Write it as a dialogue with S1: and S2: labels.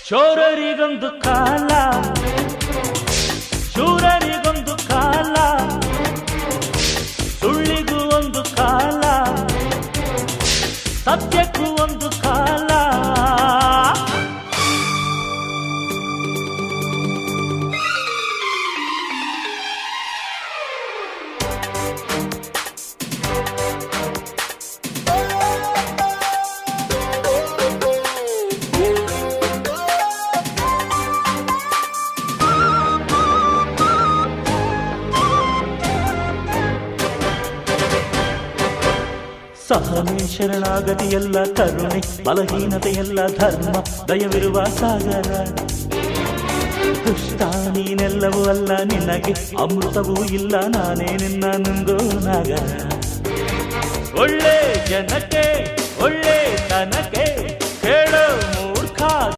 S1: ಶೋರರಿಗೊಂದು ಕಾಲ, ಶೂರರಿಗೊಂದು ಕಾಲ, ಸುಳ್ಳಿಗೂ ಒಂದು ಕಾಲ, ಸತ್ಯಕ್ಕೂ ಒಂದು ಕಾಲ. ಸಹನೆ ಶರಣಾಗತಿಯೆಲ್ಲ ಕರುಣೆ, ಬಲಹೀನತೆಯೆಲ್ಲ ಧರ್ಮ, ದಯವಿರುವ ಸಾಗರ. ದುಷ್ಟ ನೀನೆಲ್ಲವೂ ಅಲ್ಲ, ನಿನಗೆ ಅಮೃತವೂ ಇಲ್ಲ, ನಾನೇ ನಿನ್ನ ನುಂಗೋ ನಾಗರ. ಒಳ್ಳೆ ಜನಕ್ಕೆ ಒಳ್ಳೆ ತನಕ್ಕೆ